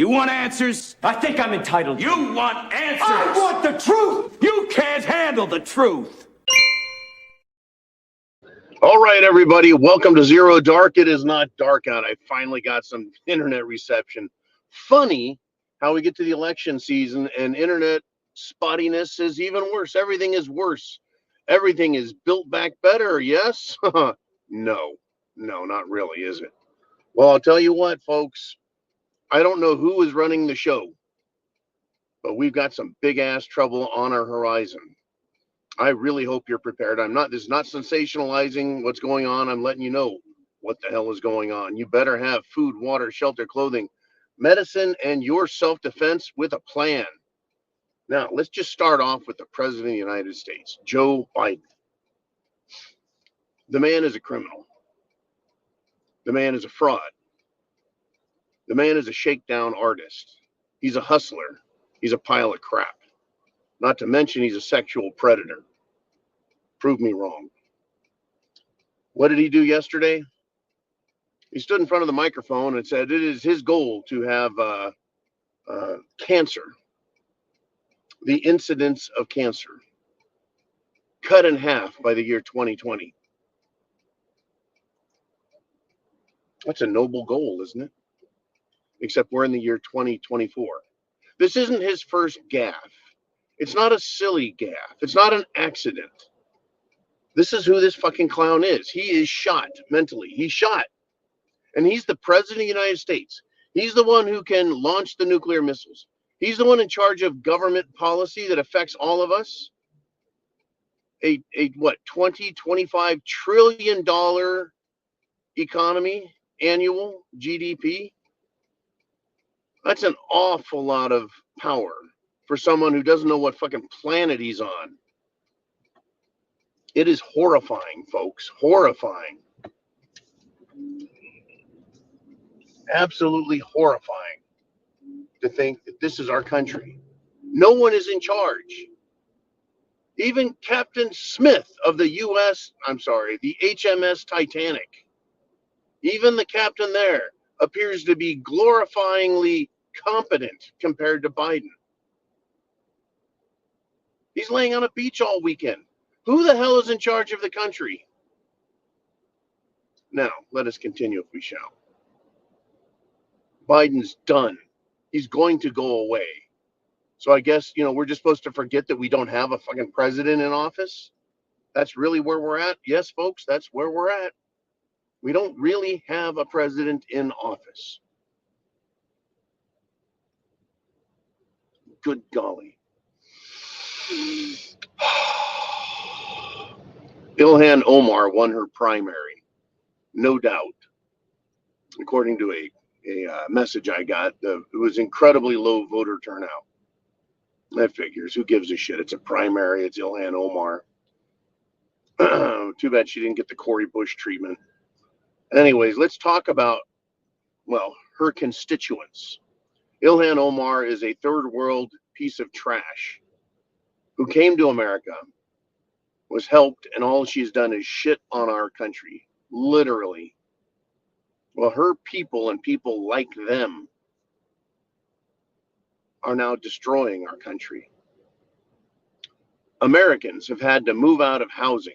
You want answers? I think I'm entitled. You want answers? I want the truth! You can't handle the truth. All right, everybody, welcome to Zero Dark. It is not dark out. I finally got some internet reception. Funny how we get to the election season and internet spottiness is even worse. Everything is worse. Everything is built back better, yes? No, not really, is it? Well, I'll tell you what, folks. I don't know who is running the show, but we've got some big ass trouble on our horizon. I really hope you're prepared. This is not sensationalizing what's going on. I'm letting you know what the hell is going on. You better have food, water, shelter, clothing, medicine, and your self-defense with a plan. Now, let's just start off with the President of the United States, Joe Biden. The man is a criminal. The man is a fraud. The man is a shakedown artist. He's a hustler. He's a pile of crap. Not to mention he's a sexual predator. Prove me wrong. What did he do yesterday? He stood in front of the microphone and said it is his goal to have cancer, the incidence of cancer, cut in half by the year 2020. That's a noble goal, isn't it? Except we're in the year 2024. This isn't his first gaffe. It's not a silly gaffe. It's not an accident. This is who this fucking clown is. He is shot mentally. He's shot. And he's the president of the United States. He's the one who can launch the nuclear missiles. He's the one in charge of government policy that affects all of us. A what, 25 trillion dollar economy, annual GDP. That's an awful lot of power for someone who doesn't know what fucking planet he's on. It is horrifying, folks. Horrifying. Absolutely horrifying to think that this is our country. No one is in charge. Even Captain Smith of the the HMS Titanic, even the captain there appears to be glorifyingly competent compared to Biden. He's laying on a beach all weekend. Who the hell is in charge of the country? Now, let us continue if we shall. Biden's done. He's going to go away. So I guess, we're just supposed to forget that we don't have a fucking president in office. That's really where we're at. Yes, folks, that's where we're at. We don't really have a president in office. Good golly. Ilhan Omar won her primary, no doubt. According to a message I got, it was incredibly low voter turnout. That figures. Who gives a shit? It's a primary. It's Ilhan Omar. Too bad she didn't get the Cori Bush treatment. Anyways, let's talk about, her constituents. Ilhan Omar is a third world piece of trash who came to America, was helped, and all she's done is shit on our country. Literally. Well, her people and people like them are now destroying our country. Americans have had to move out of housing.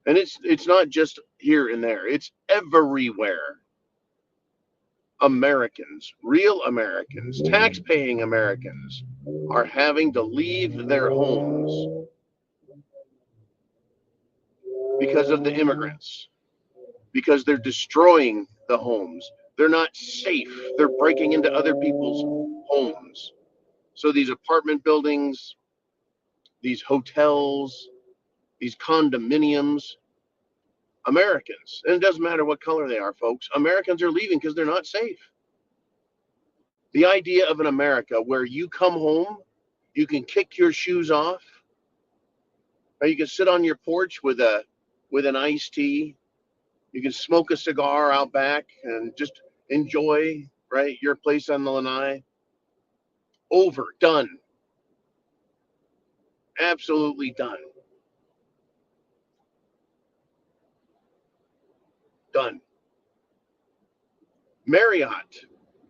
And it's not just here and there. It's everywhere. Americans, real Americans, tax-paying Americans are having to leave their homes because of the immigrants, because they're destroying the homes. They're not safe. They're breaking into other people's homes. So these apartment buildings, these hotels, these condominiums, Americans, and it doesn't matter what color they are, folks, Americans are leaving because they're not safe. The idea of an America where you come home, you can kick your shoes off, or you can sit on your porch with an iced tea, you can smoke a cigar out back and just enjoy, right, your place on the lanai. Over, done. Absolutely done. Done. Marriott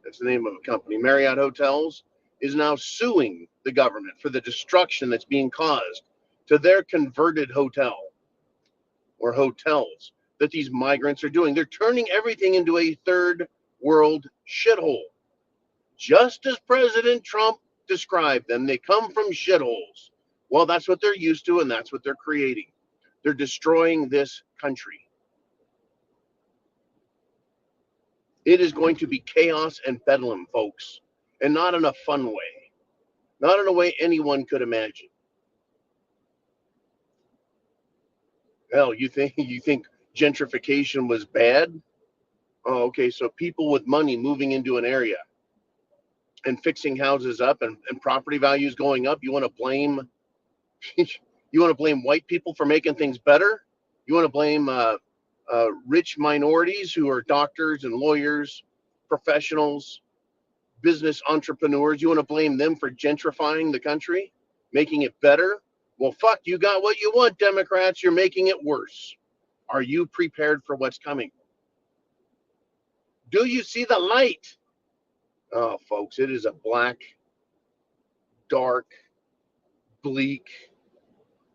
that's the name of a company, Marriott Hotels, is now suing the government for the destruction that's being caused to their converted hotel or hotels that these migrants are doing. They're turning everything into a third world shithole. Just as President Trump described them, they come from shitholes. Well, that's what they're used to, and that's what they're creating. They're destroying this country. It is going to be chaos and bedlam, folks, and not in a fun way, not in a way anyone could imagine. Hell, you think gentrification was bad? Oh, okay, so people with money moving into an area and fixing houses up and property values going up, you want to blame you want to blame white people for making things better? You want to blame rich minorities who are doctors and lawyers, professionals, business entrepreneurs? You want to blame them for gentrifying the country, making it better? Well, fuck, you got what you want, Democrats. You're making it worse. Are you prepared for what's coming? Do you see the light? Oh, folks, it is a black, dark, bleak,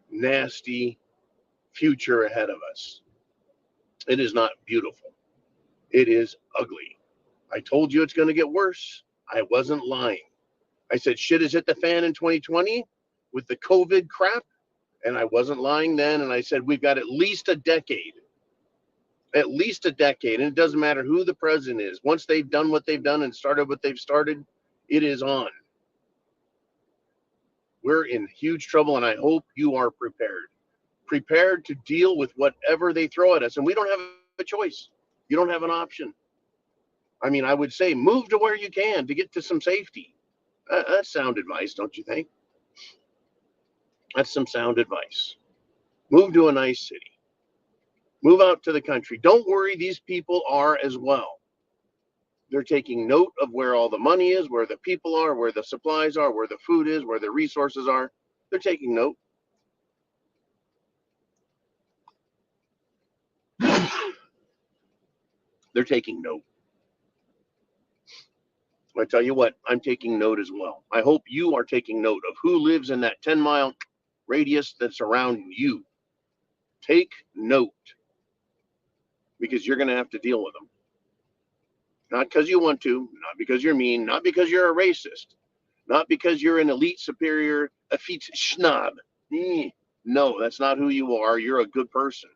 nasty future ahead of us. It is not beautiful. It is ugly. I told you it's going to get worse. I wasn't lying. I said shit has hit the fan in 2020 with the COVID crap, and I wasn't lying then. And I said we've got at least a decade. At least a decade. And it doesn't matter who the president is. Once they've done what they've done and started what they've started, it is on. We're in huge trouble, and I hope you are prepared. Prepared to deal with whatever they throw at us. And we don't have a choice. You don't have an option. I mean, I would say move to where you can to get to some safety. That's sound advice, don't you think? That's some sound advice. Move to a nice city. Move out to the country. Don't worry, these people are as well. They're taking note of where all the money is, where the people are, where the supplies are, where the food is, where the resources are. They're taking note. They're taking note. I tell you what, I'm taking note as well. I hope you are taking note of who lives in that 10-mile radius that's around you. Take note, because you're going to have to deal with them. Not because you want to, not because you're mean, not because you're a racist, not because you're an elite, superior, effete schnob. No, that's not who you are. You're a good person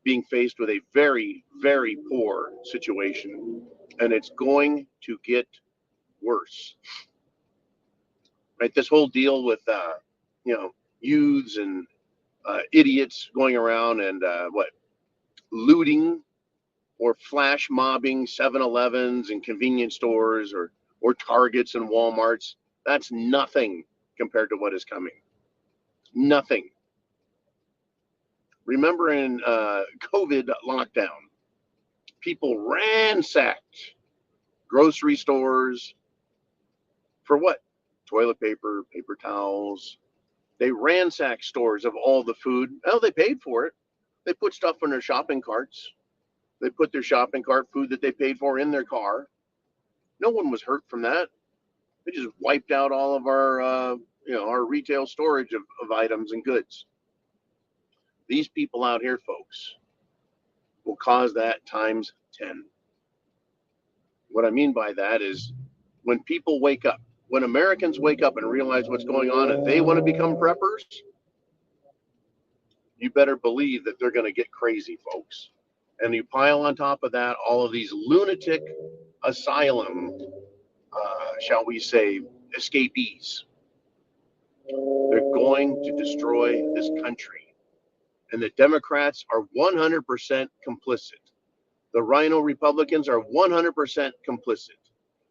being faced with a very, very poor situation, and it's going to get worse. Right? This whole deal with, youths and idiots going around and looting or flash mobbing 7-Elevens and convenience stores or Targets and Walmarts. That's nothing compared to what is coming. Nothing. Remember in COVID lockdown, people ransacked grocery stores for what? Toilet paper, paper towels. They ransacked stores of all the food. Oh, they paid for it. They put stuff in their shopping carts. They put their shopping cart food that they paid for in their car. No one was hurt from that. They just wiped out all of our, our retail storage of items and goods. These people out here, folks, will cause that times 10. What I mean by that is when people wake up, when Americans wake up and realize what's going on and they want to become preppers, you better believe that they're going to get crazy, folks. And you pile on top of that all of these lunatic asylum, shall we say, escapees. They're going to destroy this country. And the Democrats are 100% complicit. The Rhino Republicans are 100% complicit.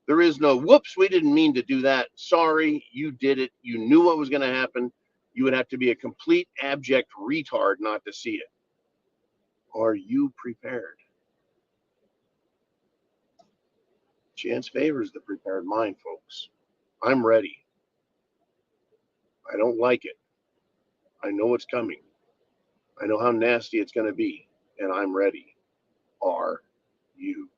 There is no, whoops, we didn't mean to do that. Sorry, you did it. You knew what was going to happen. You would have to be a complete abject retard not to see it. Are you prepared? Chance favors the prepared mind, folks. I'm ready. I don't like it. I know what's coming. I know how nasty it's going to be, and I'm ready. Are you?